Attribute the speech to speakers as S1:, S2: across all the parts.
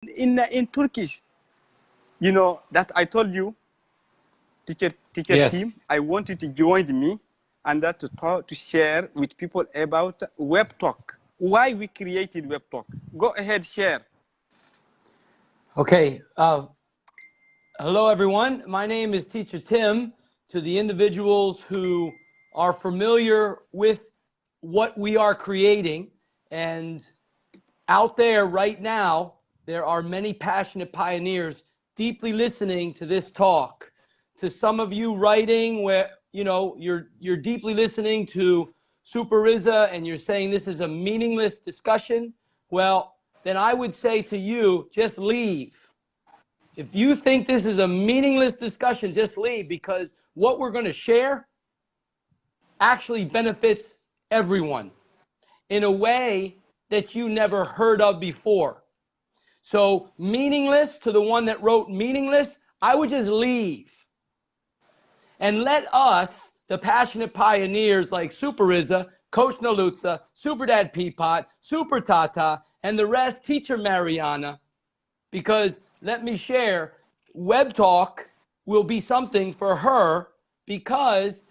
S1: in Turkish. You know that I told you, teacher
S2: Yes.
S1: team. I want you to join me and that to share with people about WebTalk. Why we created WebTalk? Go ahead, share.
S2: Okay. Hello, everyone. My name is Teacher Tim. To the individuals who are familiar with what we are creating, and out there right now, there are many passionate pioneers deeply listening to this talk. To some of you writing where, you know, you're deeply listening to Super Rissa and you're saying this is a meaningless discussion, well, then I would say to you, just leave. If you think this is a meaningless discussion, just leave, because what we're going to share actually benefits everyone in a way that you never heard of before. So meaningless, to the one that wrote meaningless, I would just leave. And let us, the passionate pioneers like Super Rissa, Coach Nalutza, Super Dad Peapot, Super Tata, and the rest, Teacher Mariana, because let me share, WebTalk will be something for her, because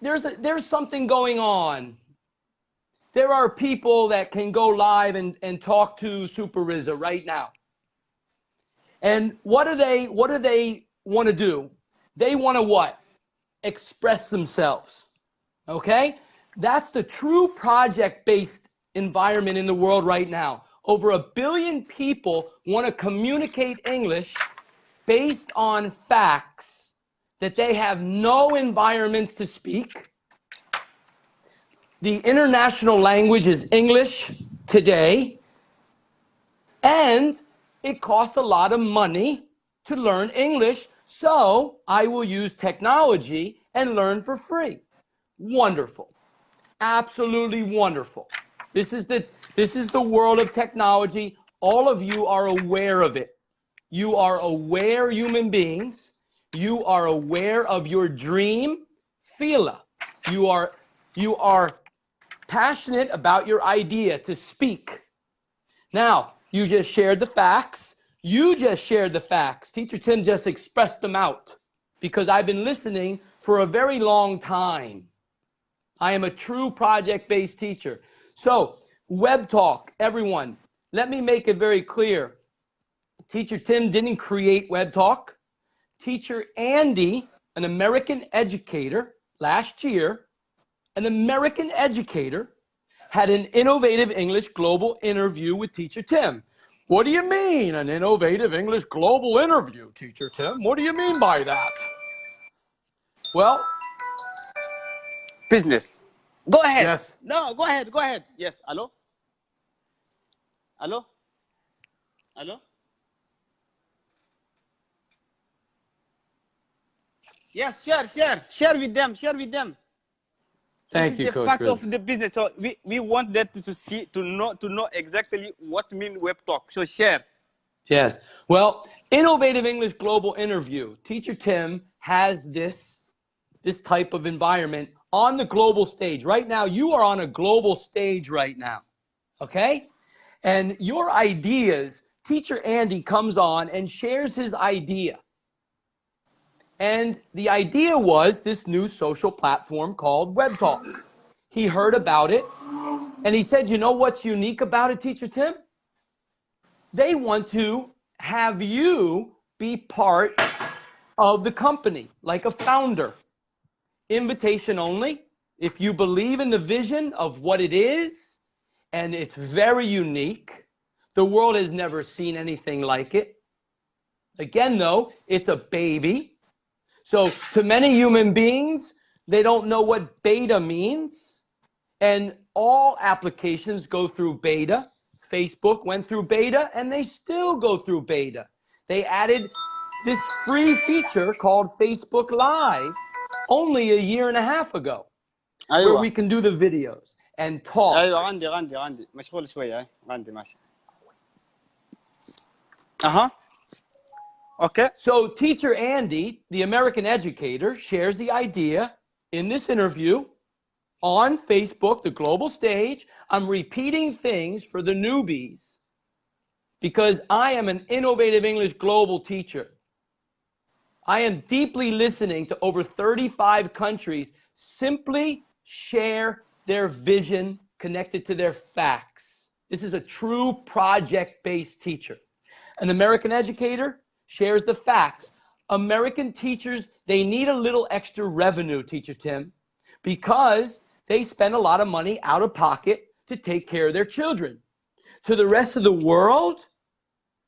S2: there's something going on. There are people that can go live and talk to Super Rissa right now. And what do they want to do? They want to what? Express themselves. Okay? That's the true project-based environment in the world right now. Over 1 billion people want to communicate English based on facts that they have no environments to speak. The international language is English today, and it costs a lot of money to learn English, so I will use technology and learn for free. Wonderful. Absolutely wonderful. This is the world of technology. All of you are aware of it. You are aware human beings. You are aware of your dream, Fila. You are passionate about your idea to speak. Now, you just shared the facts. You just shared the facts. Teacher Tim just expressed them out because I've been listening for a very long time. I am a true project-based teacher. So, WebTalk, everyone, let me make it very clear. Teacher Tim didn't create WebTalk. Teacher Andy, an American educator, last year, an American educator, had an innovative English global interview with Teacher Tim. What do you mean, an innovative English global interview, Teacher Tim? What do you mean by that? Well,
S1: Business. Go ahead.
S2: Yes.
S1: No, go ahead. Go ahead. Yes. Hello? Hello? Hello? Yes, share with them.
S2: Thank you, Coach
S1: This is the fact
S2: Rissa.
S1: of the business. So we want that to know exactly what mean WebTalk. So share.
S2: Yes. Well, innovative English global interview. Teacher Tim has this type of environment on the global stage. Right now, you are on a global stage right now. Okay? And your ideas, Teacher Andy comes on and shares his idea. And the idea was this new social platform called WebTalk. He heard about it, and he said, you know what's unique about it, Teacher Tim? They want to have you be part of the company, like a founder. Invitation only. If you believe in the vision of what it is, and it's very unique, the world has never seen anything like it. Again, though, it's a baby. So to many human beings, they don't know what beta means. And all applications go through beta. Facebook went through beta, and they still go through beta. They added this free feature called Facebook Live only 1.5 years ago, where we can do the videos and talk.
S1: أيوة عندي مشغول شوية عندي ماشي. Okay.
S2: So Teacher Andy, the American educator, shares the idea in this interview on Facebook, the global stage. I'm repeating things for the newbies because I am an innovative English global teacher. I am deeply listening to over 35 countries simply share their vision connected to their facts. This is a true project-based teacher. An American educator shares the facts. American teachers, they need a little extra revenue, Teacher Tim, because they spend a lot of money out of pocket to take care of their children. To the rest of the world,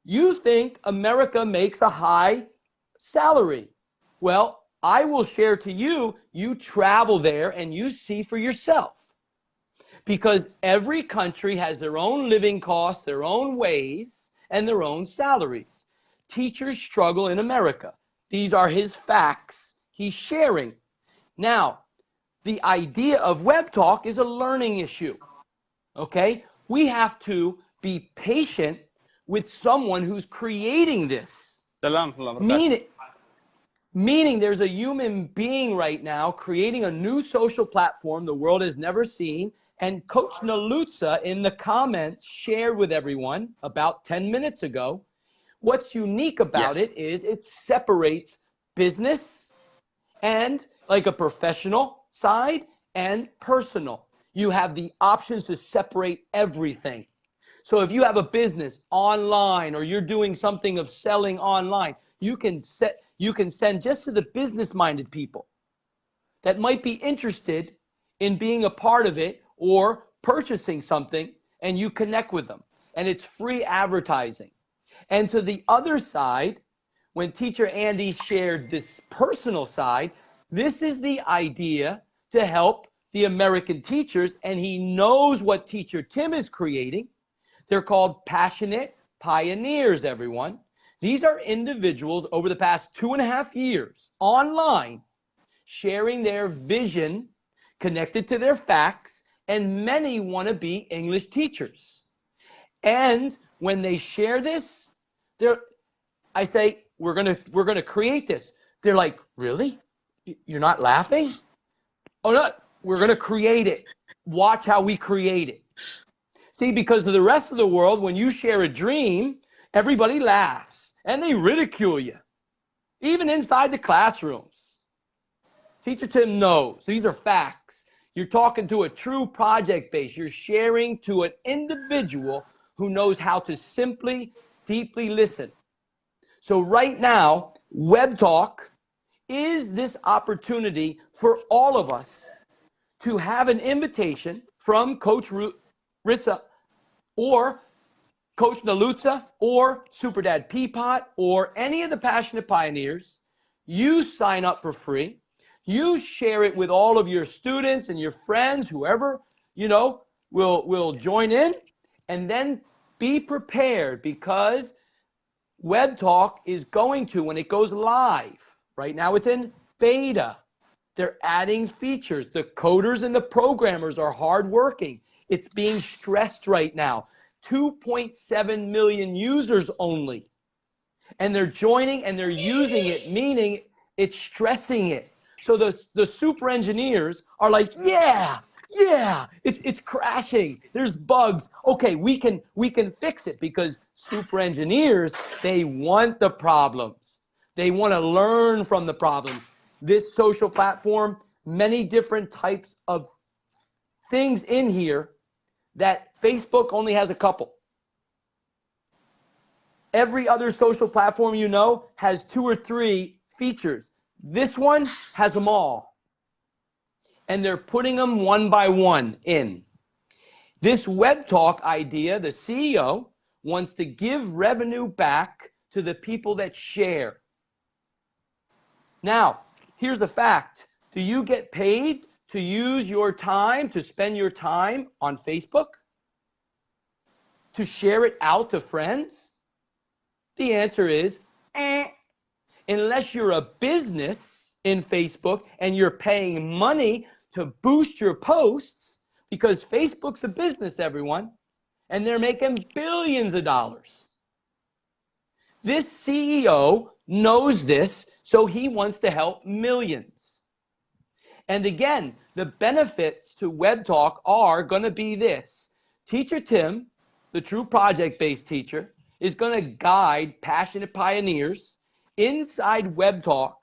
S2: you think America makes a high salary. Well, I will share to you, you travel there and you see for yourself. Because every country has their own living costs, their own ways, and their own salaries. Teachers struggle in America. These are his facts he's sharing. Now, the idea of WebTalk is a learning issue. Okay? We have to be patient with someone who's creating this. Meaning there's a human being right now creating a new social platform the world has never seen. And Coach Nalutza in the comments shared with everyone about 10 minutes ago. What's unique about it is it separates business and like a professional side and personal. You have the options to separate everything. So if you have a business online or you're doing something of selling online, you can send just to the business-minded people that might be interested in being a part of it or purchasing something, and you connect with them. And it's free advertising. And to the other side, when Teacher Andy shared this personal side, this is the idea to help the American teachers, and he knows what Teacher Tim is creating. They're called passionate pioneers, everyone. These are individuals over the past 2.5 years online sharing their vision connected to their facts, and many want to be English teachers. And when they share this, I say, we're gonna create this. They're like, really? You're not laughing? Oh no, we're gonna create it. Watch how we create it. See, because to the rest of the world, when you share a dream, everybody laughs and they ridicule you, even inside the classrooms. Teacher Tim knows these are facts. You're talking to a true project base. You're sharing to an individual who knows how to simply, deeply listen. So right now, WebTalk is this opportunity for all of us to have an invitation from Coach Rissa or Coach Nalutza or Super Dad Peapot or any of the Passionate Pioneers. You sign up for free. You share it with all of your students and your friends, whoever, will join in, and then be prepared, because WebTalk is going to, when it goes live, right now it's in beta. They're adding features. The coders and the programmers are hardworking. It's being stressed right now. 2.7 million users only. And they're joining and they're using it, meaning it's stressing it. So the super engineers are like, yeah, it's crashing. There's bugs. Okay, we can fix it, because super engineers, they want the problems. They want to learn from the problems. This social platform, many different types of things in here that Facebook only has a couple. Every other social platform has 2 or 3 features. This one has them all. And they're putting them one by one in. This WebTalk idea, the CEO wants to give revenue back to the people that share. Now, here's the fact. Do you get paid to use your time, to spend your time on Facebook? To share it out to friends? The answer is, unless you're a business in Facebook and you're paying money to boost your posts, because Facebook's a business, everyone, and they're making billions of dollars. This CEO knows this, so he wants to help millions. And again, the benefits to WebTalk are going to be this. Teacher Tim, the true project-based teacher, is going to guide passionate pioneers inside WebTalk,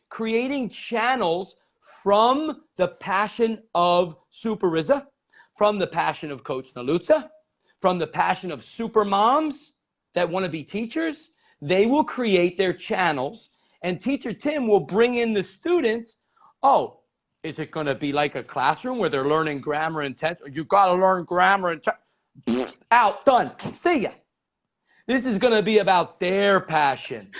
S2: creating channels from the passion of Super Rissa, from the passion of Coach Nalutza, from the passion of super moms that want to be teachers. They will create their channels, and Teacher Tim will bring in the students. Oh, is it going to be like a classroom where they're learning grammar and tense? You got to learn grammar and tense. Out, done, see ya. This is going to be about their passion.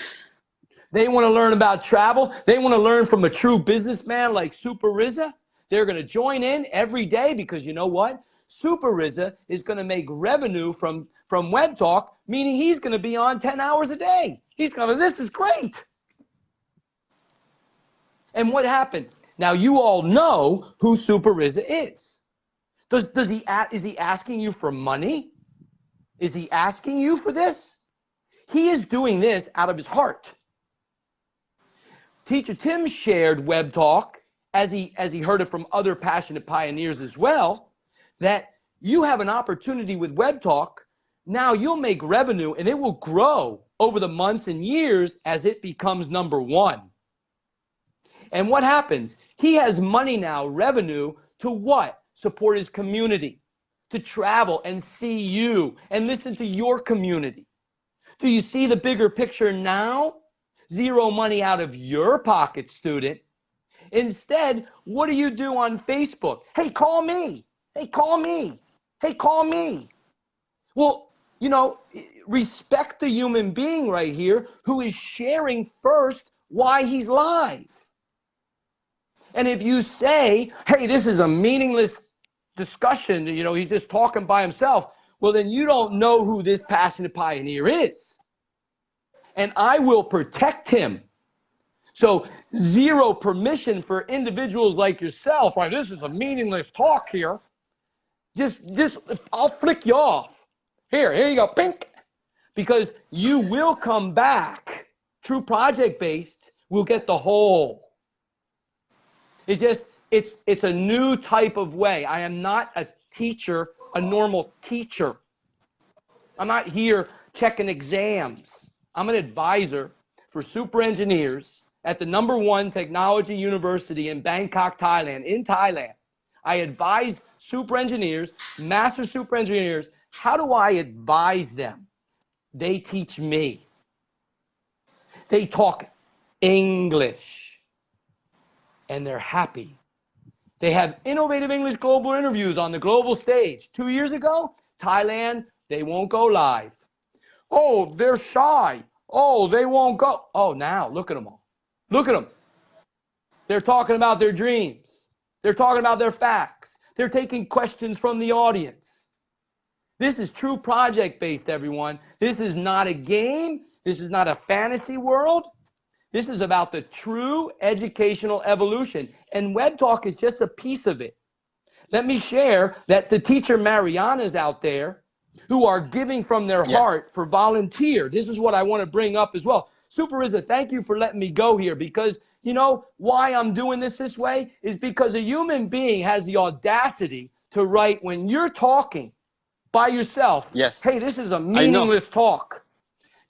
S2: They want to learn about travel. They want to learn from a true businessman like Super Rissa. They're going to join in every day because you know what? Super Rissa is going to make revenue from WebTalk, meaning he's going to be on 10 hours a day. He's going to, this is great. And what happened? Now you all know who Super Rissa is. Is he asking you for money? Is he asking you for this? He is doing this out of his heart. Teacher Tim shared WebTalk as he heard it from other passionate pioneers as well, that you have an opportunity with WebTalk. Now you'll make revenue and it will grow over the months and years as it becomes number one. And what happens? He has money now, revenue, to what? Support his community, to travel and see you and listen to your community. Do you see the bigger picture now? Zero money out of your pocket, student. Instead, what do you do on Facebook? Hey, call me. Hey, call me. Hey, call me. Well, you know, respect the human being right here who is sharing first why he's live. And if you say, hey, this is a meaningless discussion, you know, he's just talking by himself, well, then you don't know who this passionate pioneer is. And I will protect him. So zero permission for individuals like yourself. Right, this is a meaningless talk here. Just I'll flick you off. Here you go, pink. Because you will come back. True project-based will get the whole. It's a new type of way. I am not a teacher, a normal teacher. I'm not here checking exams. I'm an advisor for super engineers at the #1 technology university in Bangkok, Thailand, I advise super engineers, master super engineers. How do I advise them? They teach me. They talk English and they're happy. They have innovative English global interviews on the global stage. 2 years ago, Thailand, they won't go live. Oh, they're shy. Oh, they won't go. Oh, now look at them all. Look at them. They're talking about their dreams. They're talking about their facts. They're taking questions from the audience. This is true project-based, everyone. This is not a game. This is not a fantasy world. This is about the true educational evolution. And WebTalk is just a piece of it. Let me share that the teacher Marianas out there who are giving from their heart for volunteer. This is what I want to bring up as well. Super Rissa, thank you for letting me go here, because you know why I'm doing this way is because a human being has the audacity to write when you're talking by yourself.
S1: Yes.
S2: Hey, this is a meaningless talk.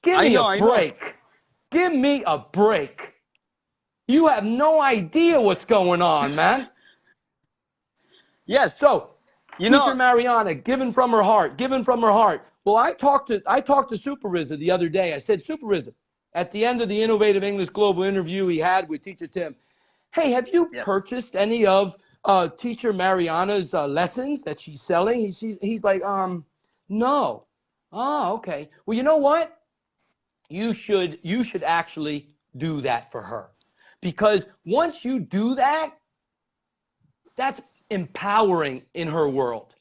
S2: Give me a break. Give me a break. You have no idea what's going on, man. Yes. So, Teacher Mariana, given from her heart, given from her heart. Well, I talked to Super Rissa the other day. I said, Super Rissa, at the end of the Innovative English Global interview he had with Teacher Tim, hey, have you purchased any of Teacher Mariana's lessons that she's selling? He's like, no. Oh, okay. Well, you know what? You should actually do that for her. Because once you do that, that's empowering in her world.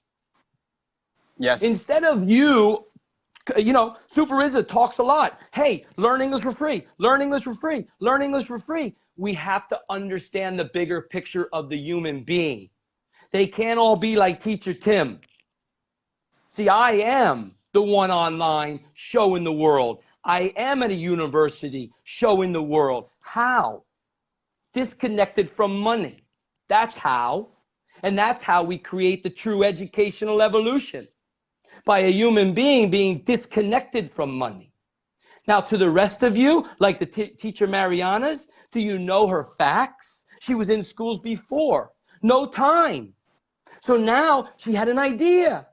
S1: Yes.
S2: Instead of you know, Super Rissa talks a lot. Hey, learn English for free. Learn English for free. Learn English for free. We have to understand the bigger picture of the human being. They can't all be like Teacher Tim. See, I am the one online showing the world. I am at a university showing the world. How? Disconnected from money. That's how. And that's how we create the true educational evolution. by a human being disconnected from money. Now, to the rest of you, like the teacher Mariana's, do you know her facts? She was in schools before. No time. So now she had an idea.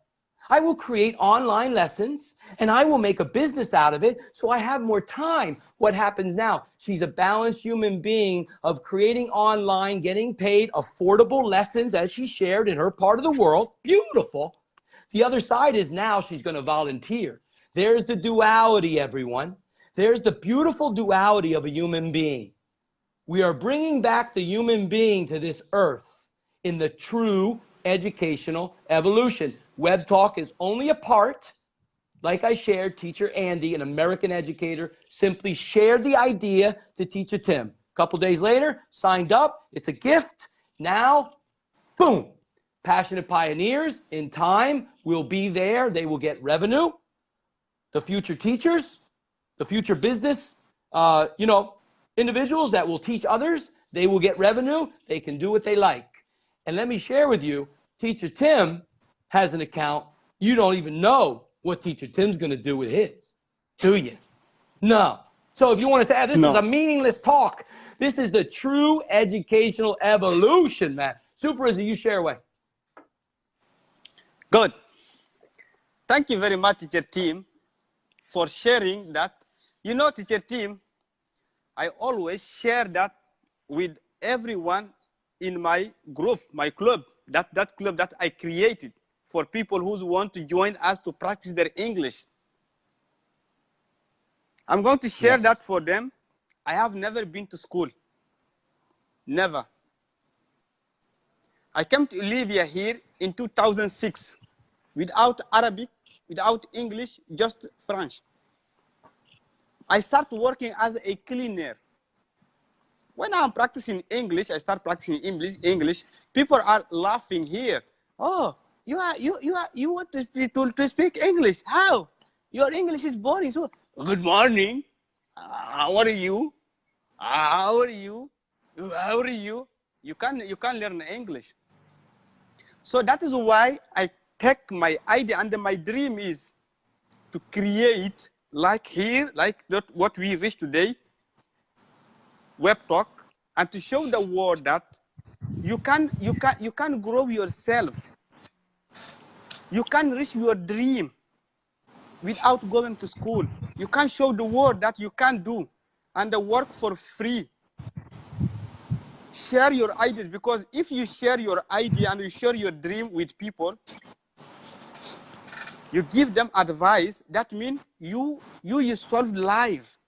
S2: I will create online lessons and I will make a business out of it so I have more time. What happens now? She's a balanced human being of creating online, getting paid, affordable lessons as she shared in her part of the world. Beautiful. The other side is now she's going to volunteer. There's the duality, everyone. There's the beautiful duality of a human being. We are bringing back the human being to this earth in the true educational evolution. WebTalk is only a part. Like I shared, teacher Andy, an American educator, simply shared the idea to teacher Tim. A couple days later, signed up. It's a gift. Now, boom. Passionate pioneers in time will be there. They will get revenue. The future teachers, the future business, individuals that will teach others, they will get revenue. They can do what they like. And let me share with you, teacher Tim has an account. You don't even know what teacher Tim's going to do with his, do you? No. So if you want to say, this is a meaningless talk, this is the true educational evolution, man. Super Rissa, you share away.
S1: Good. Thank you very much, teacher Tim, for sharing that. You know, teacher Tim, I always share that with everyone in my group, my club, that club that I created for people who want to join us to practice their English. I'm going to share that for them. I have never been to school. Never. I came to Libya here in 2006 without Arabic, without English, just French. I started working as a cleaner. When I'm practicing English, I start practicing English. People are laughing here. Oh, you want to speak English? How? Your English is boring. So, good morning. How are you? How are you? How are you? You can learn English. So that is why I take my idea, and my dream is to create like here, like what we reach today, WebTalk, and to show the world that you can grow yourself. You can reach your dream without going to school. You can show the world that you can do and work for free. Share your ideas, because if you share your idea and you share your dream with people, you give them advice, that means you solve life.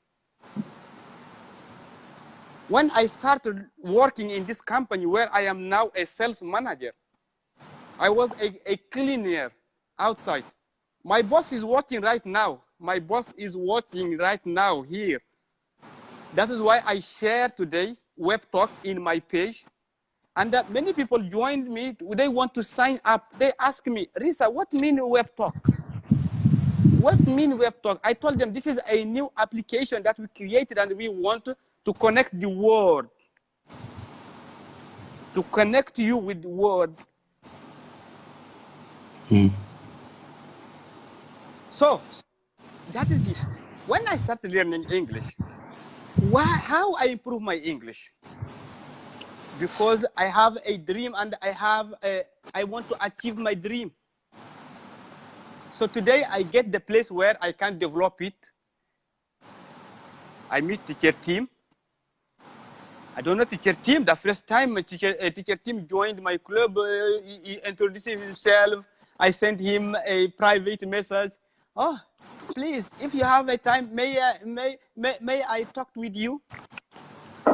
S1: When I started working in this company where I am now a sales manager, I was a cleaner outside. My boss is watching right now. My boss is watching right now here. That is why I share today WebTalk in my page. And many people joined me. They want to sign up. They ask me, Rissa, what mean WebTalk? What mean WebTalk? I told them this is a new application that we created and we want to connect the world. To connect you with the world. So that is it. When I started learning English, how I improve my English? Because I have a dream and I want to achieve my dream. So today I get the place where I can develop it. I meet teacher Tim. I don't know teacher Tim. The first time teacher Tim joined my club, he introduced himself. I sent him a private message. Oh, please, if you have a time, may I talk with you?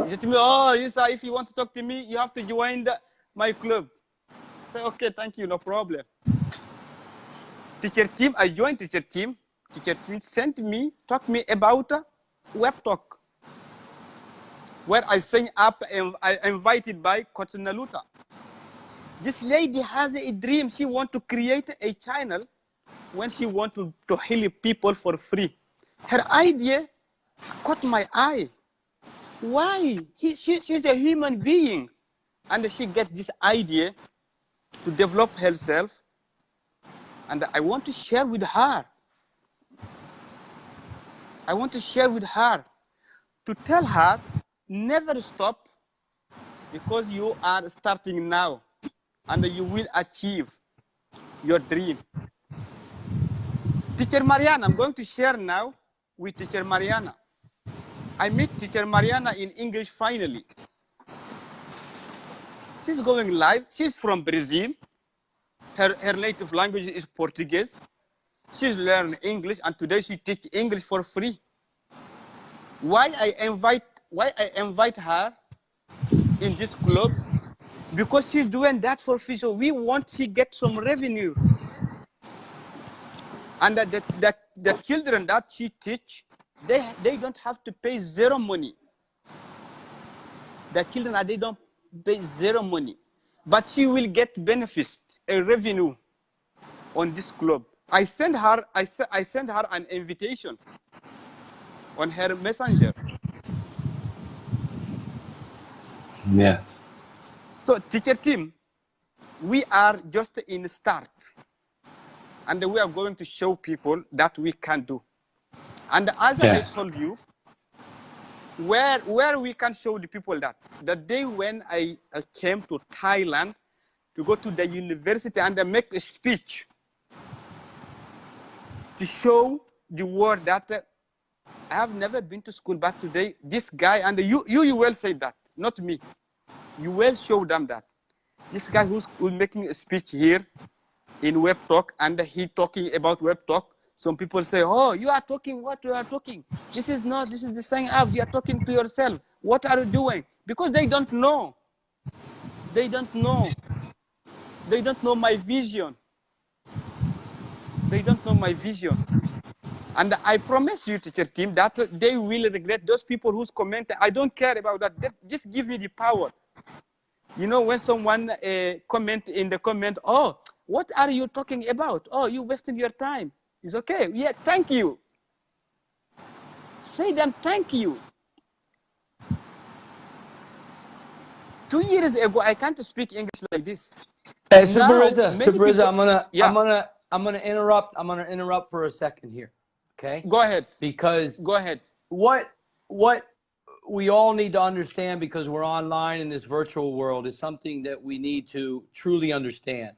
S1: He said to me, oh, Rissa, if you want to talk to me, you have to join my club. I said, okay, thank you, no problem. Teacher Tim, I joined teacher Tim. Teacher Tim sent me, talk me about WebTalk, where I signed up and I invited by Coach Naluta. This lady has a dream. She wants to create a channel when she wants to help people for free. Her idea caught my eye. Why? She's a human being. And she gets this idea to develop herself. And I want to share with her. I want to share with her to tell her never stop, because you are starting now and you will achieve your dream. Teacher Mariana, I'm going to share now with Teacher Mariana. I met Teacher Mariana in English finally. She's going live. She's from Brazil. Her native language is Portuguese. She's learning English, and today she teaches English for free. Why I invite her in this club? Because she's doing that for free. So we want she get some revenue. And the children that she teach, they don't have to pay zero money. The children, they don't pay zero money, but she will get benefits, a revenue on this club. I send her an invitation on her messenger.
S2: Yes.
S1: So teacher team, we are just in start, and we are going to show people that we can do. And as I told you, where we can show the people that the day when I came to Thailand to go to the university and I make a speech to show the world that I have never been to school, but today this guy, and you will say that, not me. You will show them that this guy who's making a speech here in WebTalk, and he talking about WebTalk. Some people say, oh, you are talking what you are talking. This is the same app. You are talking to yourself. What are you doing? Because they don't know. They don't know. They don't know my vision. They don't know my vision. And I promise you, teacher team, that they will regret those people who's commenting. I don't care about that. Just give me the power. You know, when someone comment in the comment, oh, what are you talking about? Oh, you wasting your time. It's okay. Yeah, thank you. Say them thank you. 2 years ago, I can't speak English like this.
S2: Hey, Super Rissa, I'm gonna interrupt for a second here. Okay?
S1: Go ahead.
S2: Because
S1: go ahead.
S2: What we all need to understand, because we're online in this virtual world, is something that we need to truly understand.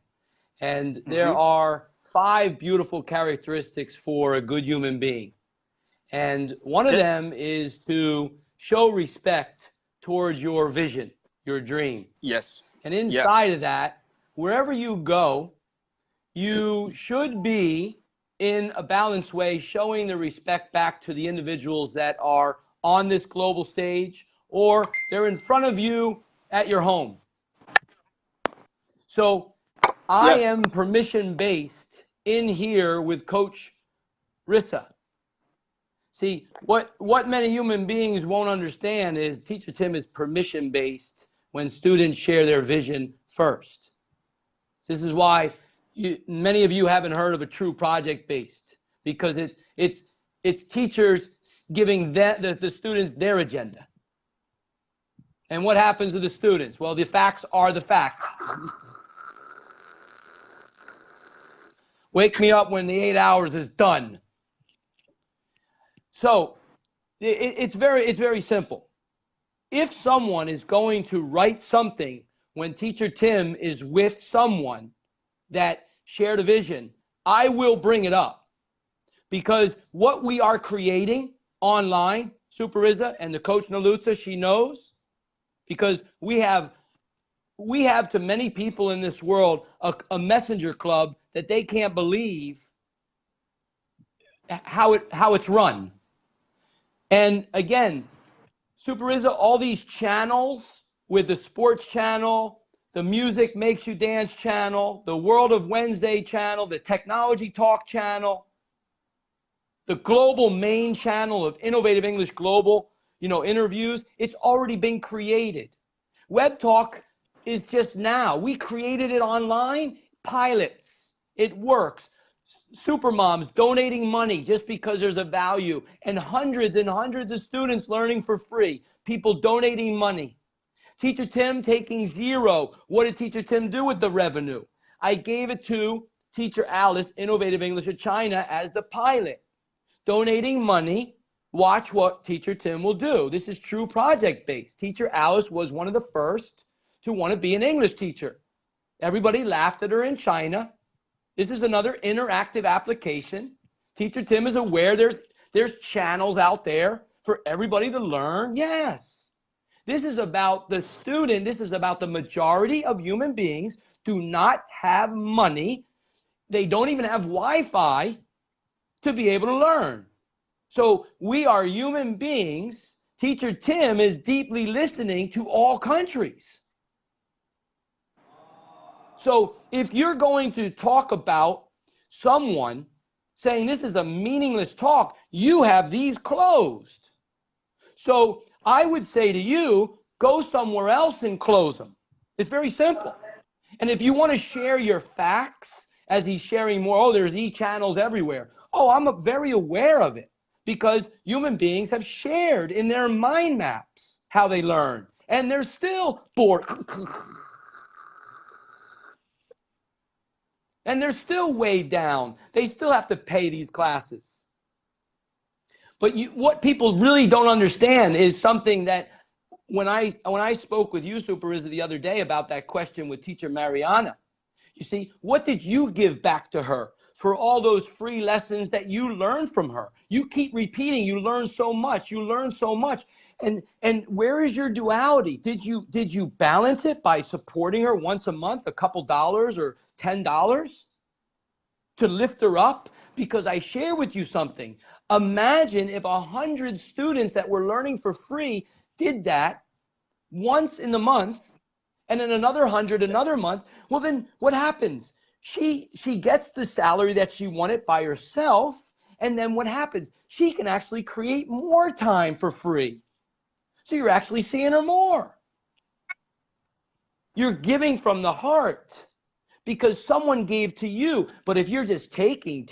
S2: And there are 5 beautiful characteristics for a good human being. And one of them is to show respect towards your vision, your dream.
S1: Yes.
S2: And inside of that, wherever you go, you should be in a balanced way showing the respect back to the individuals that are on this global stage, or they're in front of you at your home. So I am permission-based in here with Coach Rissa. See, what many human beings won't understand is Teacher Tim is permission-based when students share their vision first. This is why many of you haven't heard of a true project-based, because it's teachers giving the students their agenda. And what happens to the students? Well, the facts are the facts. Wake me up when the 8 hours is done. So it's very simple. If someone is going to write something when Teacher Tim is with someone that shared a vision, I will bring it up. Because what we are creating online, Super Rissa and the coach Nalutza, she knows, because we have to many people in this world a messenger club that they can't believe how it's run. And again, Super Rissa, all these channels, with the sports channel, the Music Makes You Dance channel, the World of Wednesday channel, the Technology Talk channel, the global main channel of Innovative English Global, interviews, it's already been created. WebTalk is just now. We created it online, pilots. It works. Supermoms donating money just because there's a value, and hundreds of students learning for free. People donating money. Teacher Tim taking 0. What did Teacher Tim do with the revenue? I gave it to Teacher Alice, Innovative English of China, as the pilot. Donating money, watch what Teacher Tim will do. This is true project-based. Teacher Alice was one of the first to want to be an English teacher. Everybody laughed at her in China. This is another interactive application. Teacher Tim is aware there's channels out there for everybody to learn. Yes. This is about the student. This is about the majority of human beings do not have money. They don't even have Wi-Fi to be able to learn. So we are human beings. Teacher Tim is deeply listening to all countries. So if you're going to talk about someone saying this is a meaningless talk, you have these closed. So I would say to you, go somewhere else and close them. It's very simple. And if you want to share your facts, as he's sharing more, oh, there's e-channels everywhere. Oh, I'm very aware of it because human beings have shared in their mind maps how they learn. And they're still bored. And they're still weighed down. They still have to pay these classes. But what people really don't understand is something that when I spoke with you, Super Rissa, the other day about that question with Teacher Mariana, you see, what did you give back to her for all those free lessons that you learned from her? You keep repeating, you learn so much, you learn so much. And where is your duality? Did you balance it by supporting her once a month, a couple dollars or $10 to lift her up? Because I share with you something. Imagine if 100 students that were learning for free did that once in the month, and then another 100 another month. Well, then what happens? She gets the salary that she wanted by herself, and then what happens? She can actually create more time for free. So you're actually seeing her more. You're giving from the heart because someone gave to you. But if you're just taking,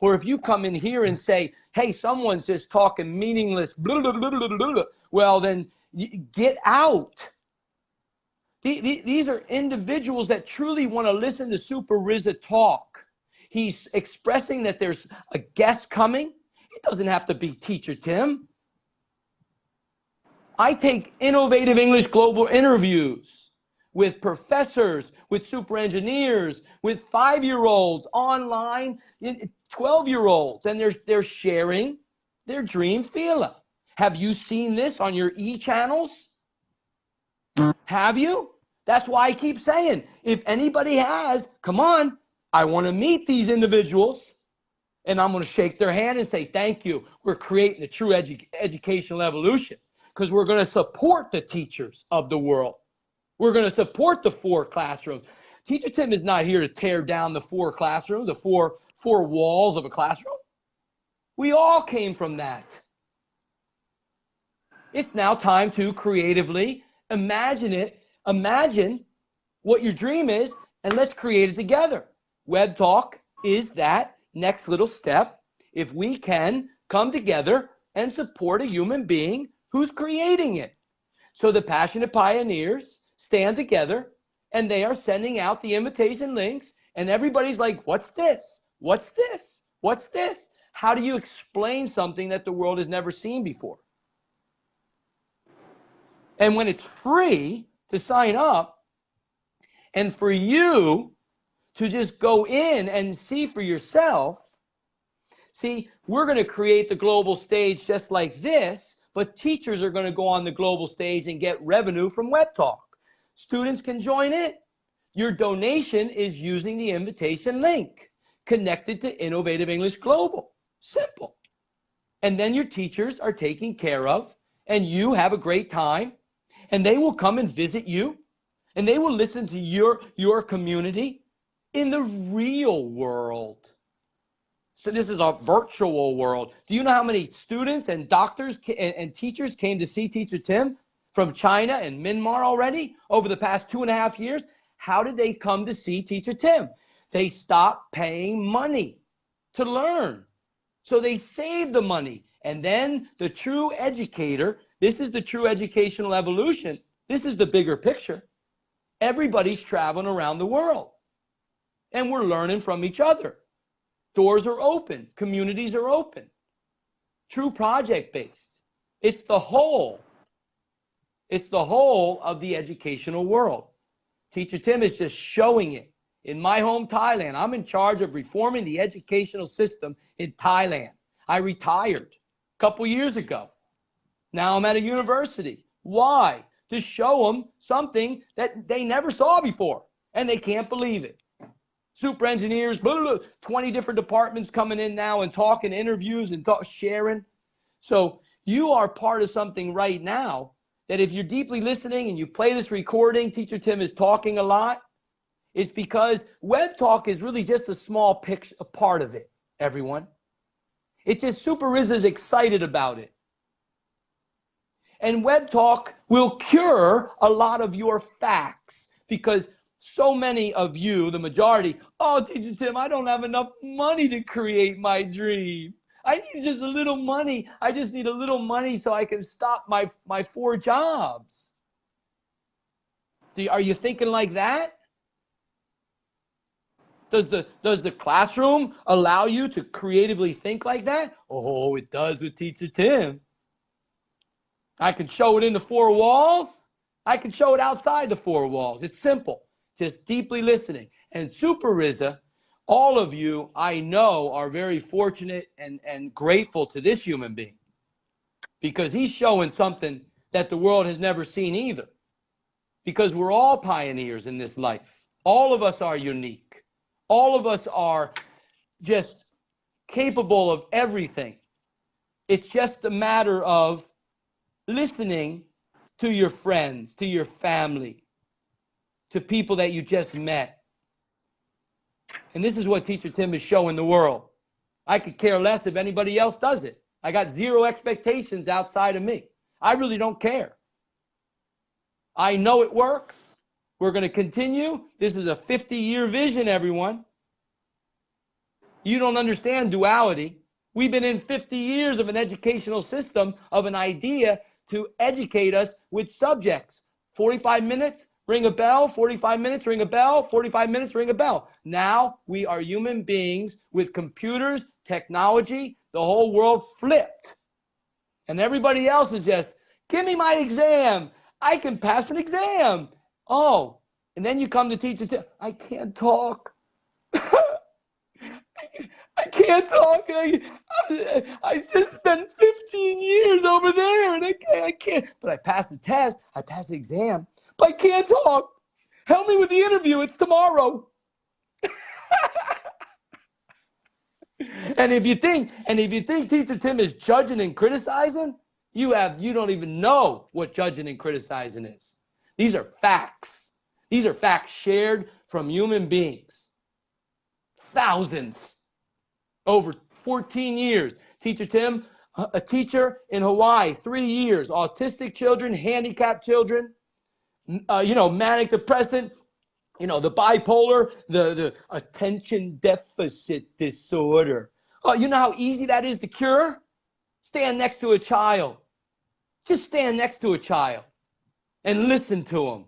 S2: or if you come in here and say, hey, someone's just talking meaningless, blah, blah, blah, blah, blah, blah, well, then get out. These are individuals that truly want to listen to Super Rissa talk. He's expressing that there's a guest coming. It doesn't have to be Teacher Tim. I take Innovative English Global interviews with professors, with super engineers, with 5-year-olds online, 12-year-olds, and they're sharing their dream Fila. Have you seen this on your e-channels? Have you? That's why I keep saying, if anybody has, come on, I want to meet these individuals, and I'm going to shake their hand and say, thank you. We're creating a true educational evolution because we're going to support the teachers of the world. We're going to support the 4 classrooms. Teacher Tim is not here to tear down the 4 classrooms, the four walls of a classroom. We all came from that. It's now time to creatively imagine it. Imagine what your dream is, and let's create it together. WebTalk is that next little step. If we can come together and support a human being who's creating it. So the passionate pioneers stand together, and they are sending out the invitation links, and everybody's like, what's this? What's this? What's this? How do you explain something that the world has never seen before? And when it's free to sign up, and for you to just go in and see for yourself, see, we're going to create the global stage just like this, but teachers are going to go on the global stage and get revenue from WebTalk. Students can join in. Your donation is using the invitation link connected to Innovative English Global. Simple. And then your teachers are taken care of, and you have a great time, and they will come and visit you, and they will listen to your community in the real world. So this is a virtual world. Do you know how many students and doctors and teachers came to see Teacher Tim from China and Myanmar already over the past 2.5 years? How did they come to see Teacher Tim? They stopped paying money to learn. So they saved the money. And then the true educator, this is the true educational evolution. This is the bigger picture. Everybody's traveling around the world. and we're learning from each other. Doors are open. Communities are open. True project-based. It's the whole. It's the whole of the educational world. Teacher Tim is just showing it. In my home, Thailand, I'm in charge of reforming the educational system in Thailand. I retired a couple years ago. Now I'm at a university. Why? To show them something that they never saw before, and they can't believe it. Super engineers, 20 different departments coming in now and talking, interviews and sharing. So you are part of something right now that if you're deeply listening and you play this recording, Teacher Tim is talking a lot, it's because WebTalk is really just a small a part of it, everyone. It's just Super Rissa's excited about it. And WebTalk will cure a lot of your facts because so many of you, the majority, oh, Teacher Tim, I don't have enough money to create my dream. I need just a little money. I just need a little money so I can stop my 4 jobs. Are you thinking like that? Does the classroom allow you to creatively think like that? Oh, it does with Teacher Tim. I can show it in the 4 walls. I can show it outside the 4 walls. It's simple. Just deeply listening. And Super Rissa, all of you, I know, are very fortunate and grateful to this human being because he's showing something that the world has never seen either. Because we're all pioneers in this life. All of us are unique. All of us are just capable of everything. It's just a matter of listening to your friends, to your family, to people that you just met. And this is what Teacher Tim is showing the world. I could care less if anybody else does it. I got 0 expectations outside of me. I really don't care. I know it works. We're going to continue. This is a 50-year vision, everyone. You don't understand duality. We've been in 50 years of an educational system of an idea to educate us with subjects. 45 minutes, ring a bell. 45 minutes, ring a bell. 45 minutes, ring a bell. Now we are human beings with computers, technology, the whole world flipped. And everybody else is just, give me my exam. I can pass an exam. Oh, and then you come to Teacher Tim. I can't talk. I can't talk. I just spent 15 years over there, and I can't. But I passed the test. I passed the exam. But I can't talk. Help me with the interview. It's tomorrow. And if you think Teacher Tim is judging and criticizing, you don't even know what judging and criticizing is. These are facts. These are facts shared from human beings. Thousands. Over 14 years. Teacher Tim, a teacher in Hawaii, 3 years. Autistic children, handicapped children, manic depressant, the bipolar, the attention deficit disorder. Oh, you know how easy that is to cure? Stand next to a child. Just stand next to a child and listen to them.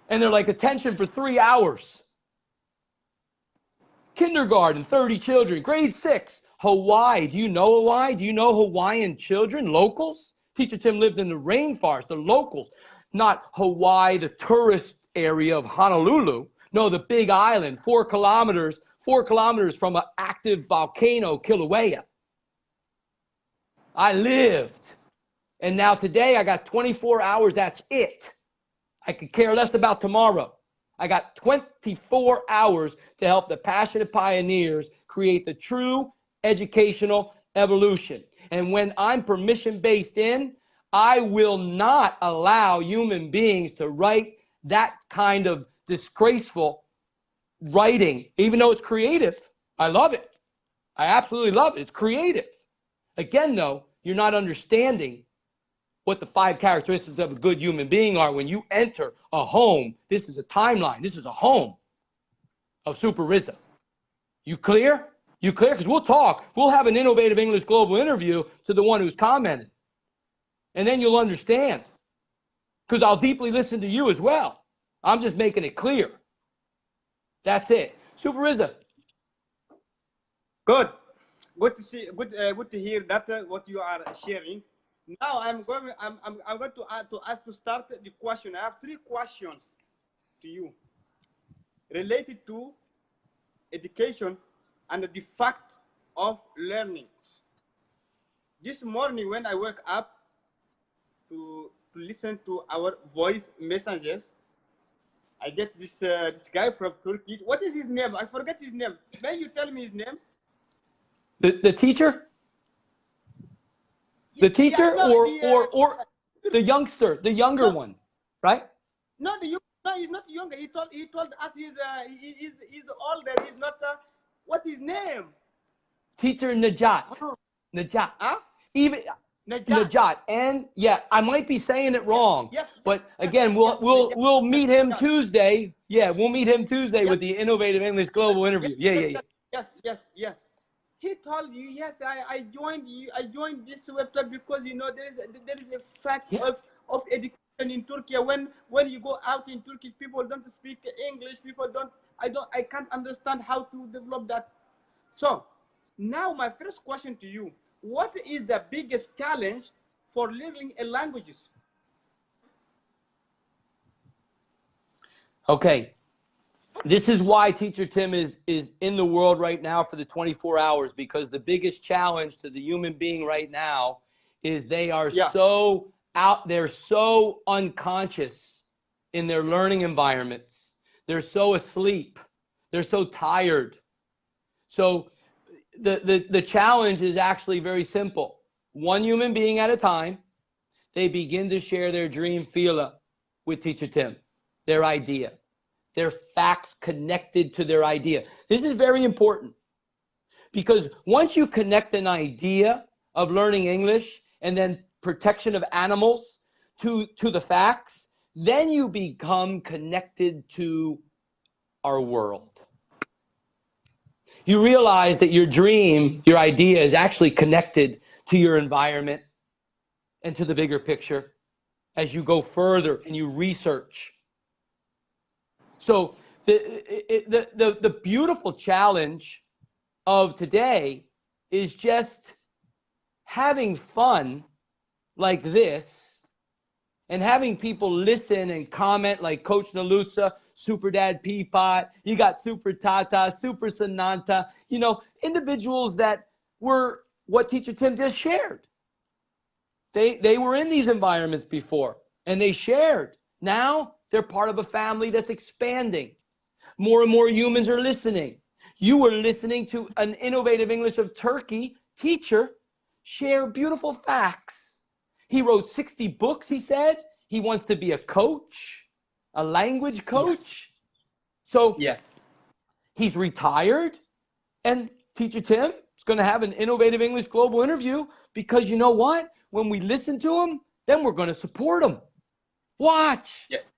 S2: And they're like, attention for 3 hours. Kindergarten, 30 children. Grade 6, Hawaii. Do you know Hawaii? Do you know Hawaiian children, locals? Teacher Tim lived in the rainforest, the locals. Not Hawaii, the tourist area of Honolulu. No, the big island, 4 kilometers from an active volcano, Kilauea. I lived. And now today I got 24 hours, that's it. I could care less about tomorrow. I got 24 hours to help the passionate pioneers create the true educational evolution. And when I'm permission-based in, I will not allow human beings to write that kind of disgraceful writing, even though it's creative. I love it. I absolutely love it. It's creative. Again, though, you're not understanding what the 5 characteristics of a good human being are when you enter a home. This is a timeline. This is a home of Super Rissa. You clear? You clear? Because we'll talk. We'll have an Innovative English Global interview to the one who's commented. And then you'll understand. Because I'll deeply listen to you as well. I'm just making it clear. That's it. Super Rissa.
S1: Good. Good to see. Good to hear that what you are sharing. Now I'm going to start the question. I have 3 questions to you related to education and the fact of learning. This morning when I woke up to listen to our voice messengers, I get this guy from Turkey. What is his name? I forget his name. May you tell me his name?
S2: The teacher? The teacher,
S1: yeah, no,
S2: or the youngster, the younger
S1: no,
S2: one, right?
S1: no, no, he's not younger. He told us he's older. He's not. What's his name?
S2: Teacher Najat.
S1: Oh.
S2: Najat.
S1: Huh?
S2: Even Najat. And yeah, I might be saying it wrong.
S1: Yes,
S2: but again, we'll meet him Tuesday. Yeah, we'll meet him Tuesday with the Innovative English Global interview. Yeah.
S1: Yes. He told you, yes, I joined you. I joined this website because there is a fact of education in Turkey. When you go out in Turkey, people don't speak English. I can't understand how to develop that. So now my first question to you: what is the biggest challenge for learning a languages?
S2: Okay. This is why Teacher Tim is in the world right now for the 24 hours, because the biggest challenge to the human being right now is they are so out, they're so unconscious in their learning environments. They're so asleep. They're so tired. So the challenge is actually very simple. One human being at a time, they begin to share their dream fila with Teacher Tim, their idea. Their facts connected to their idea. This is very important, because once you connect an idea of learning English and then protection of animals to the facts, then you become connected to our world. You realize that your dream, your idea is actually connected to your environment and to the bigger picture as you go further and you research. So the beautiful challenge of today is just having fun like this and having people listen and comment like Coach Nalutza, Super Dad Peapot, you got Super Tata, Super Sananta, individuals that were what Teacher Tim just shared. They were in these environments before and they shared. Now they're part of a family that's expanding. More and more humans are listening. You were listening to an Innovative English of Turkey teacher share beautiful facts. He wrote 60 books, he said. He wants to be a coach, a language coach. So he's retired. And Teacher Tim is going to have an Innovative English Global interview, because you know what? When we listen to him, then we're going to support him. Watch.
S1: Yes.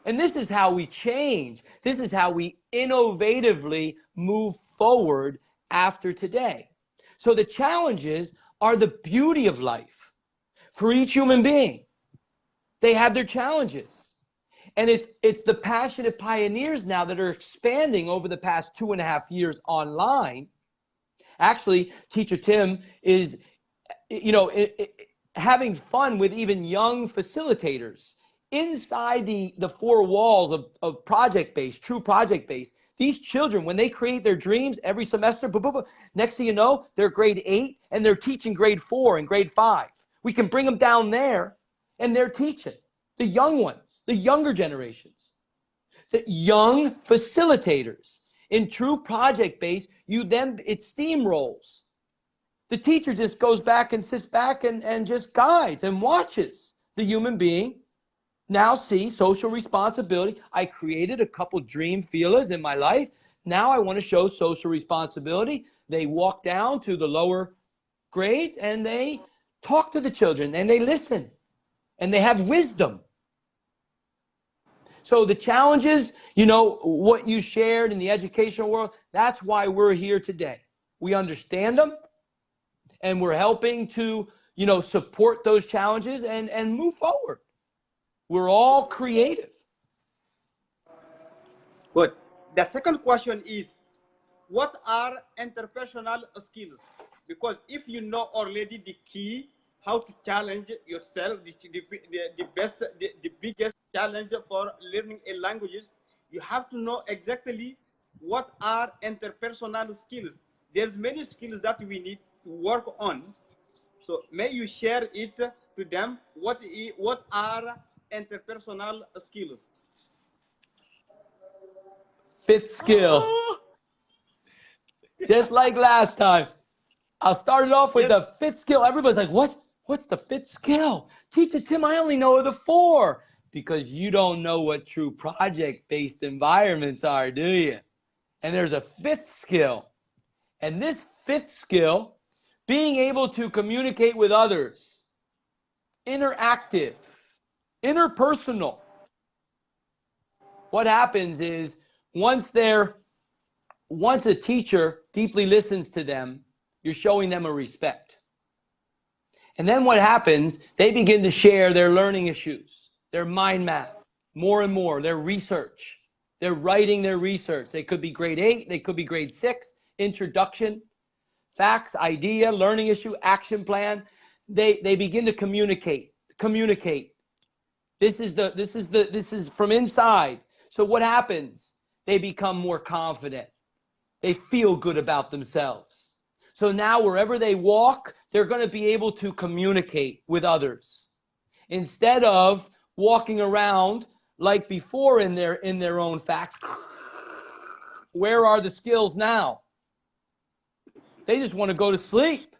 S2: And this is how we change. This is how we innovatively move forward after today. So the challenges are the beauty of life for each human being. They have their challenges. And it's the passionate pioneers now that are expanding over the past 2.5 years online. Actually, Teacher Tim is, having fun with even young facilitators inside the 4 walls of project-based, true project-based. These children, when they create their dreams every semester, next thing you know, they're grade 8 and they're teaching grade 4 and grade 5. We can bring them down there and they're teaching. The young ones, the younger generations, the young facilitators. In true project-based, it steamrolls. The teacher just goes back and sits back and just guides and watches the human being now see social responsibility. I created a couple dream feelers in my life. Now I want to show social responsibility. They walk down to the lower grades and they talk to the children and they listen and they have wisdom. So the challenges, what you shared in the educational world, that's why we're here today. We understand them and we're helping to, support those challenges and move forward. We're all creative.
S1: Good. The second question is, what are interpersonal skills? Because if you know already the key, how to challenge yourself, the best, the biggest challenge for learning a language, you have to know exactly what are interpersonal skills. There's many skills that we need to work on. So may you share it to them. What are interpersonal skills?
S2: Fifth skill. Just like last time. I'll start it off with
S1: Yes.
S2: the fifth skill. Everybody's like, what? What's the fifth skill? Teacher Tim, I only know the 4. Because you don't know what true project-based environments are, do you? And there's a fifth skill. And this fifth skill, being able to communicate with others, interactive, interpersonal. What happens is once a teacher deeply listens to them, you're showing them a respect. And then what happens, they begin to share their learning issues, their mind map, more and more, their research. They're writing their research. They could be grade 8, they could be grade 6, introduction, facts, idea, learning issue, action plan. They begin to communicate. This is from inside. So what happens? They become more confident. They feel good about themselves. So now wherever they walk, they're going to be able to communicate with others. Instead of walking around like before in their own facts. Where are the skills now? They just want to go to sleep.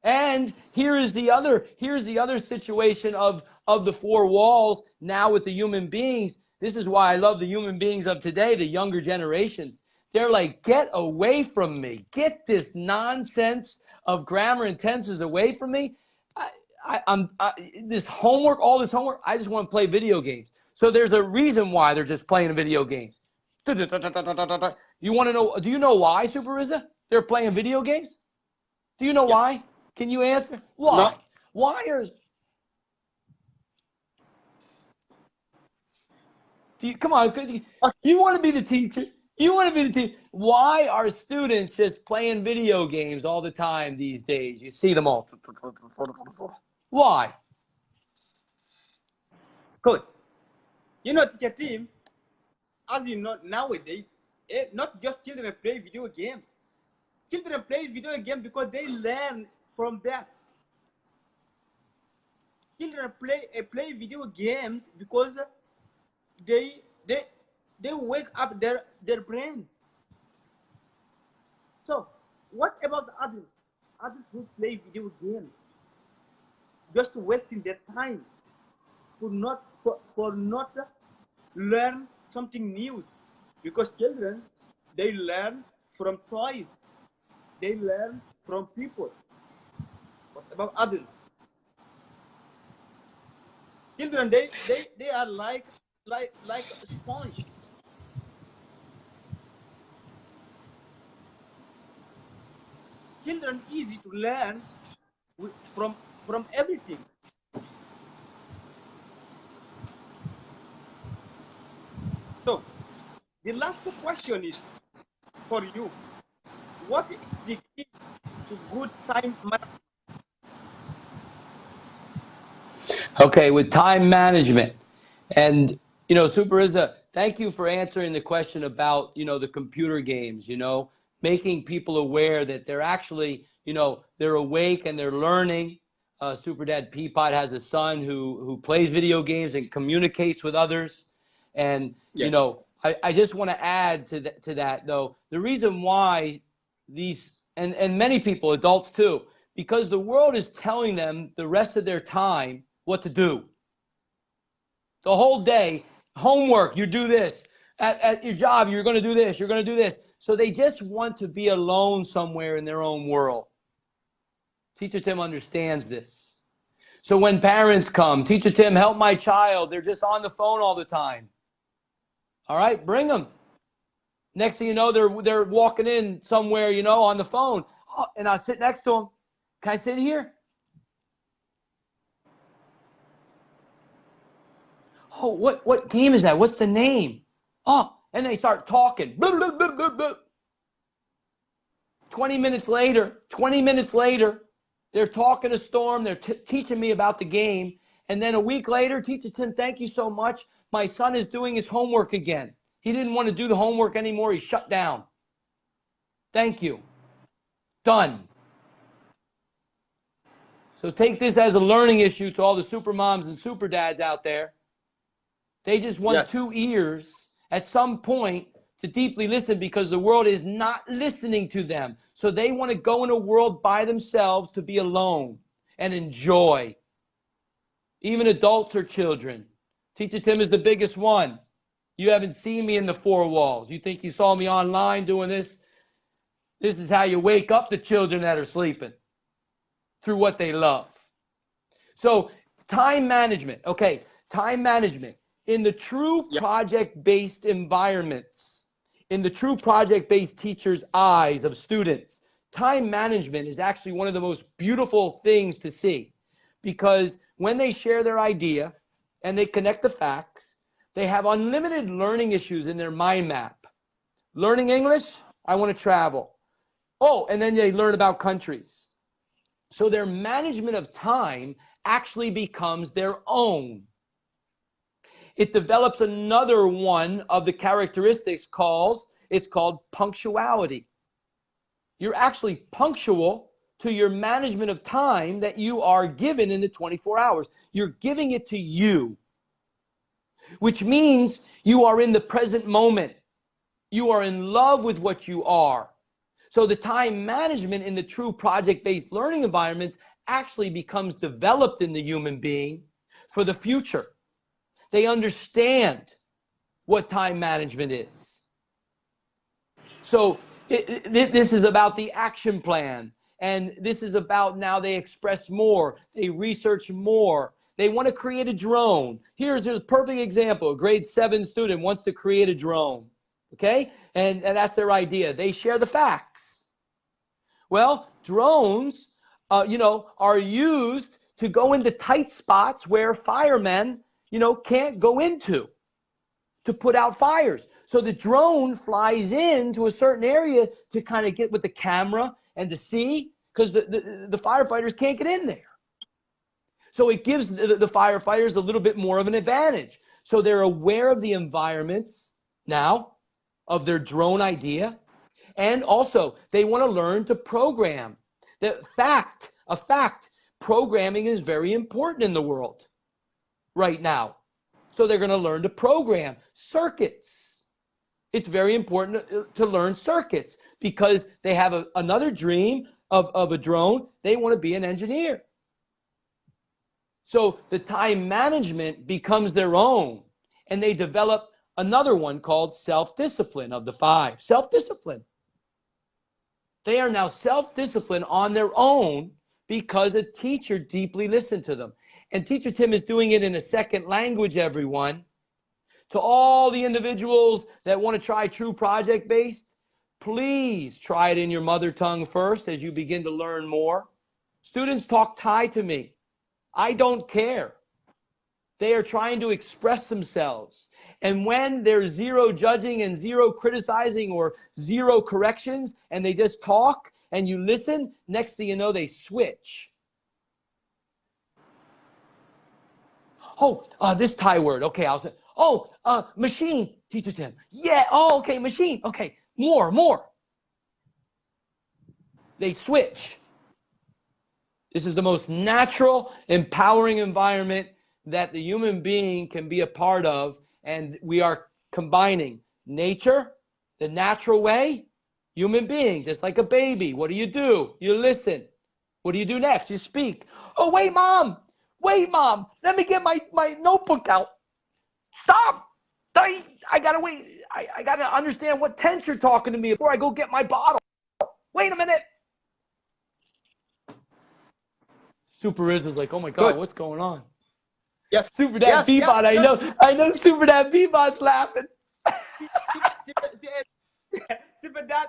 S2: And here's the other situation of the 4 walls now with the human beings. This is why I love the human beings of today, the younger generations. They're like, get away from me. Get this nonsense of grammar and tenses away from me. This homework, all this homework, I just want to play video games. So there's a reason why they're just playing video games. You want to know, do you know why, Super Rissa? They're playing video games? Do you know why? Can you answer? Why?
S1: No.
S2: Why are... Come on, you want to be the teacher? You want to be the teacher? Why are students just playing video games all the time these days? You see them all. Why?
S1: Good. You know, teacher team, as you know, nowadays, not just children play video games. Children play video games because they learn from that. Children play video games because they wake up their brain. So what about the adults? Adults who play video games, just wasting their time for not learn something new, because children, they learn from toys, they learn from people. What about adults? Children, they are like a sponge. Children easy to learn from everything. So the last question is for you. What is the key to good time management?
S2: Okay, with time management. And, you know, Super Rissa, thank you for answering the question about, you know, the computer games, you know, making people aware that they're actually, you know, they're awake and they're learning. Super Dad Peapod has a son who plays video games and communicates with others. And, you know, I just want to add to that, though, the reason why these, and many people, adults too, because the world is telling them the rest of their time what to do. The whole day, homework, you do this. At your job, you're going to do this. You're going to do this. So they just want to be alone somewhere in their own world. Teacher Tim understands this. So when parents come, Teacher Tim, help my child. They're just on the phone all the time. All right, bring them. Next thing you know, they're walking in somewhere, you know, on the phone. Oh, and I'll sit next to them. Can I sit here? Oh, what game is that? What's the name? Oh, and they start talking. Blah, blah, blah, blah, blah. 20 minutes later, they're talking to Storm. They're teaching me about the game. And then a week later, Teacher Tim, thank you so much. My son is doing his homework again. He didn't want to do the homework anymore. He shut down. Thank you. Done. So take this as a learning issue to all the super moms and super dads out there. They just want 2 ears at some point to deeply listen because the world is not listening to them. So they want to go in a world by themselves to be alone and enjoy. Even adults or children. Teacher Tim is the biggest one. You haven't seen me in the 4 walls. You think you saw me online doing this? This is how you wake up the children that are sleeping. Through what they love. So time management. Okay, time management. In the true project-based environments, in the true project-based teachers' eyes of students, time management is actually one of the most beautiful things to see. Because when they share their idea and they connect the facts, they have unlimited learning issues in their mind map. Learning English, I want to travel. Oh, and then they learn about countries. So their management of time actually becomes their own. It develops another one of the characteristics it's called punctuality. You're actually punctual to your management of time that you are given in the 24 hours. You're giving it to you, which means you are in the present moment. You are in love with what you are. So the time management in the true project-based learning environments actually becomes developed in the human being for the future. They understand what time management is. So this is about the action plan. And this is about now they express more. They research more. They want to create a drone. Here's a perfect example. A grade 7 student wants to create a drone. Okay? And that's their idea. They share the facts. Well, drones, are used to go into tight spots where firemen, can't go into to put out fires. So the drone flies into a certain area to kind of get with the camera and to see, because the firefighters can't get in there. So it gives the firefighters a little bit more of an advantage. So they're aware of the environments now of their drone idea. And also they want to learn to program. Programming is very important in the world right now. So they're going to learn to program circuits. It's very important to learn circuits because they have another dream of a drone. They want to be an engineer. So the time management becomes their own, and they develop another one called self-discipline of the 5. Self-discipline. They are now self-disciplined on their own because a teacher deeply listened to them. And Teacher Tim is doing it in a second language, everyone. To all the individuals that want to try true project-based, please try it in your mother tongue first as you begin to learn more. Students talk Thai to me. I don't care. They are trying to express themselves. And when there's zero judging and zero criticizing or zero corrections, and they just talk and you listen, next thing you know, they switch. Oh, this Thai word. Okay, I'll say, machine, Teacher Tim. Yeah, oh, okay, machine. Okay, more. They switch. This is the most natural, empowering environment that the human being can be a part of, and we are combining nature, the natural way, human being, just like a baby. What do? You listen. What do you do next? You speak. Oh, wait, Mom. Let me get my notebook out. Stop. I gotta wait. I gotta understand what tense you're talking to me before I go get my bottle. Wait a minute. Super Rizza's like, oh my God, what's going on?
S1: Yes.
S2: Super Dad Peapod, I know Super Dad Peapod's laughing.
S1: Super Dad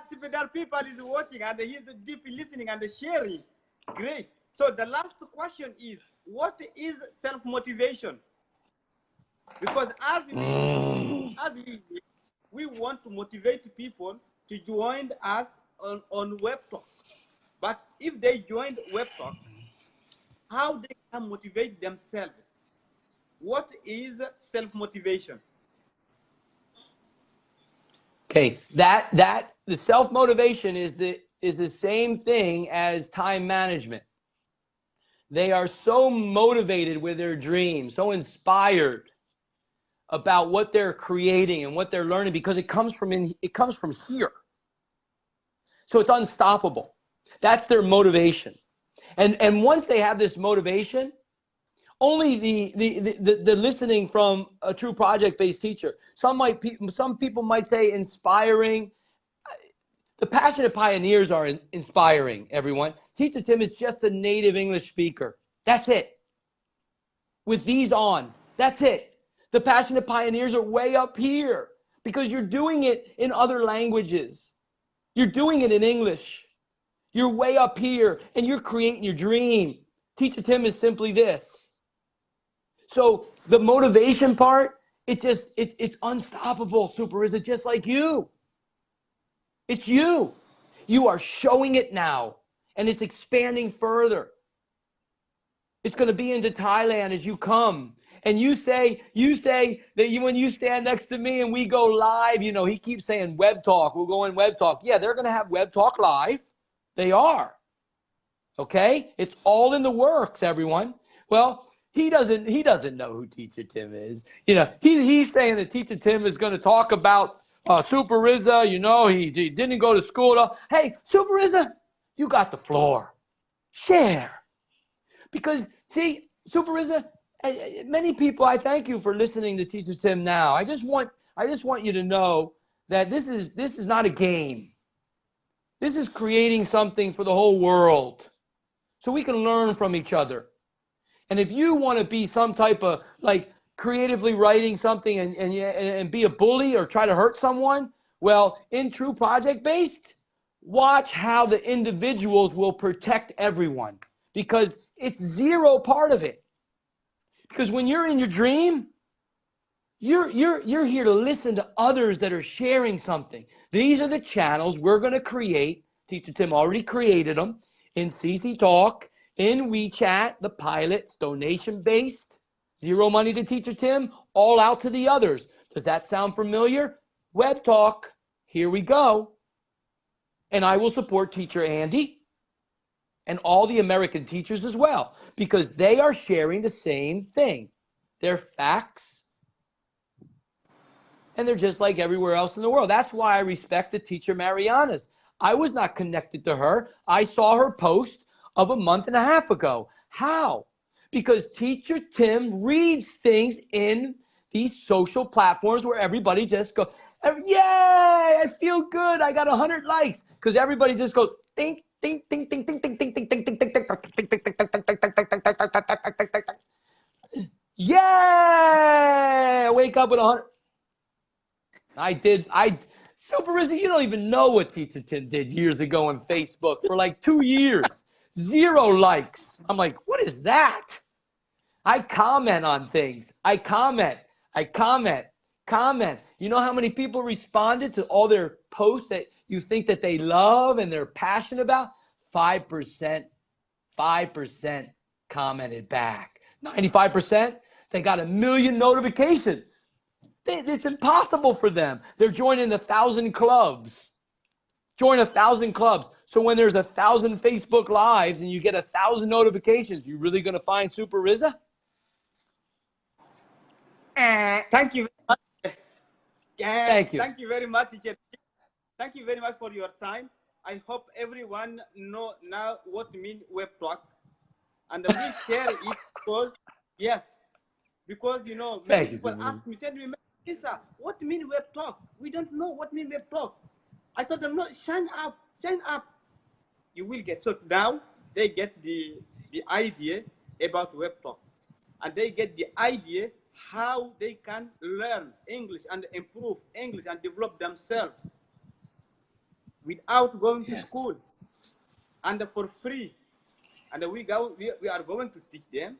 S1: Peapod is watching and he's deeply listening and sharing. Great. So the last question is, what is self-motivation? Because we want to motivate people to join us on WebTalk. But if they joined WebTalk, how they can motivate themselves? What is self-motivation?
S2: Okay, the self-motivation is the same thing as time management. They are so motivated with their dreams, so inspired about what they're creating and what they're learning because it comes from here. So it's unstoppable. That's their motivation. And once they have this motivation, only the listening from a true project-based teacher. Some people might say inspiring. The passionate pioneers are inspiring, everyone. Teacher Tim is just a native English speaker. That's it. With these on, that's it. The passionate pioneers are way up here because you're doing it in other languages. You're doing it in English. You're way up here and you're creating your dream. Teacher Tim is simply this. So the motivation part, it's unstoppable, Super Rissa, just like you. It's you. You are showing it now, and it's expanding further. It's going to be into Thailand as you come. And you say that when you stand next to me and we go live, you know, he keeps saying WebTalk, we'll go in WebTalk. Yeah, they're going to have WebTalk live. They are. Okay? It's all in the works, everyone. Well, he doesn't know who Teacher Tim is. You know, he's saying that Teacher Tim is going to talk about Super Rissa. You know, he didn't go to school. Hey, Super Rissa, you got the floor. Share. Because, see, Super Rissa, many people, I thank you for listening to Teacher Tim now. I just want you to know that this is not a game. This is creating something for the whole world so we can learn from each other. And if you want to be some type of like creatively writing something and be a bully or try to hurt someone, well, in true project-based, watch how the individuals will protect everyone because it's zero part of it. Because when you're in your dream, you're here to listen to others that are sharing something. These are the channels we're going to create. Teacher Tim already created them in CC Talk, in WeChat, the pilots, donation-based, zero money to Teacher Tim, all out to the others. Does that sound familiar? WebTalk, here we go. And I will support Teacher Andy and all the American teachers as well, because they are sharing the same thing. They're facts, and they're just like everywhere else in the world. That's why I respect the teacher Mariana's. I was not connected to her. I saw her post of a month and a half ago. How? Because Teacher Tim reads things in these social platforms where everybody just goes, yay, I feel good. I got 100 likes. Because everybody just goes, think, think, think, think, think, think, think, think, think, think, think, think, yay! I wake up with 100. Super Rissa, you don't even know what Teacher Tim did years ago on Facebook for like 2 years. 0 likes. I'm like, what is that? I comment on things. I comment. You know how many people responded to all their posts that you think that they love and they're passionate about? 5% commented back. 95%, they got 1 million notifications. It's impossible for them. They're joining 1,000 clubs. Join 1,000 clubs. So when there's 1,000 Facebook Lives and you get 1,000 notifications, you really going to find Super Rissa?
S1: Thank you very much.
S2: Thank you.
S1: Thank you very much, teacher. Thank you very much for your time. I hope everyone know now what mean WebTalk, and we share it because yes, because you know many people ask me, said, Rissa, what mean WebTalk? We don't know what mean WebTalk. I told them, no, sign up. You will get. So now they get the idea about WebTalk, and they get the idea how they can learn English and improve English and develop themselves without going to school and for free. And we are going to teach them,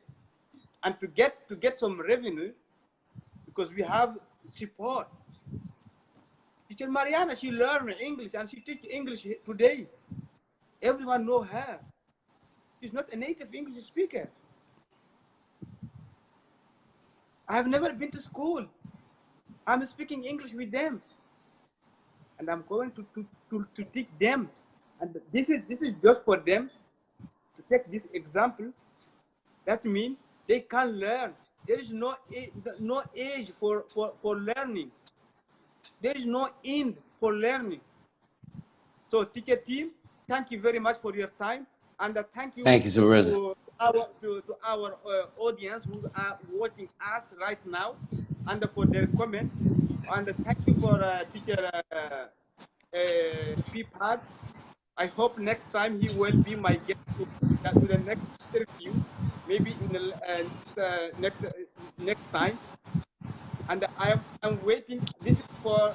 S1: and to get some revenue, because we have support. Teacher Mariana, she learned English and she teach English today. Everyone know her. She's not a native English speaker. I have never been to school. I'm speaking English with them. And I'm going to teach them. And this is just for them to take this example. That means they can learn. There is no age for learning. There is no end for learning. So teacher team, thank you very much for your time, and thank you
S2: to
S1: our audience who are watching us right now, and for their comment, and thank you for teacher Peepad. I hope next time he will be my guest to the next interview, maybe in the next time. And I'm waiting. This is for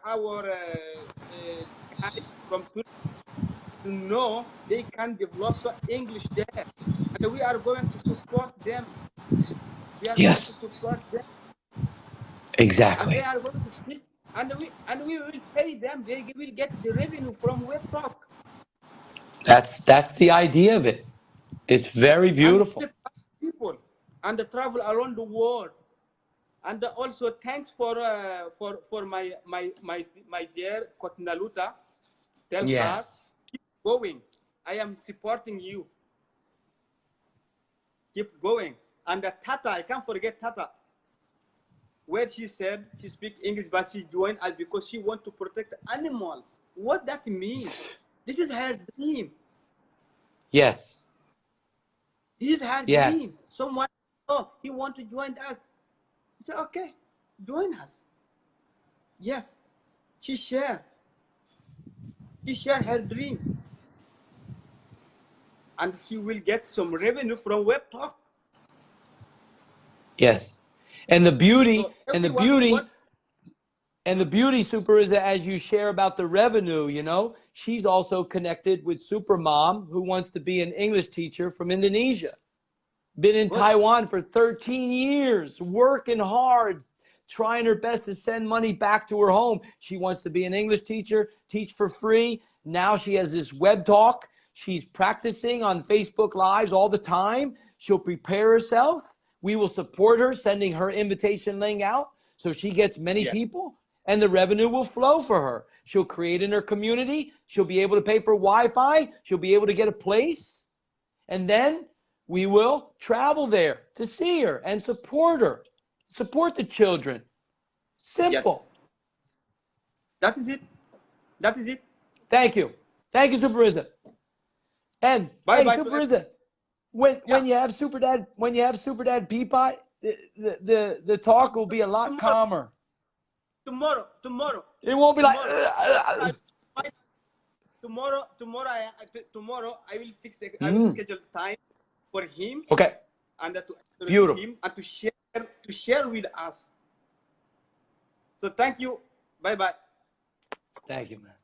S1: our guys from Turkey to know they can develop English there, and we are going to support them. We are going to support them.
S2: Exactly.
S1: And they are going to speak, and we will pay them. They will get the revenue from WebTalk.
S2: That's the idea of it. It's very beautiful.
S1: And people and travel around the world. And also thanks for my dear Kotnaluta. Tell her, keep going. I am supporting you. Keep going. And Tata, I can't forget Tata, where she said she speaks English, but she joined us because she wants to protect animals. What that means? This is her dream.
S2: Yes.
S1: This is her dream. Someone, he wants to join us. He said, okay, join us. Yes, she shared her dream. And she will get some revenue from WebTalk.
S2: Yes. And the beauty, Super, is that as you share about the revenue, you know, she's also connected with Super Mom, who wants to be an English teacher from Indonesia. Been in Taiwan for 13 years, working hard, trying her best to send money back to her home. She wants to be an English teacher, teach for free. Now she has this WebTalk. She's practicing on Facebook Lives all the time. She'll prepare herself. We will support her, sending her invitation link out so she gets many people, and the revenue will flow for her. She'll create in her community. She'll be able to pay for Wi-Fi. She'll be able to get a place. And then we will travel there to see her and support her. Support the children. Simple.
S1: Yes. That is it. That is it.
S2: Thank you. Thank you, Super Rissa. And hey, Super Rissa, when you have Super Dad Peapod, the talk will be a lot calmer.
S1: Tomorrow.
S2: It won't be like
S1: tomorrow I will fix I will schedule time for him.
S2: Okay.
S1: And to
S2: beautiful
S1: him and to share with us. So thank you. Bye-bye.
S2: Thank you, man.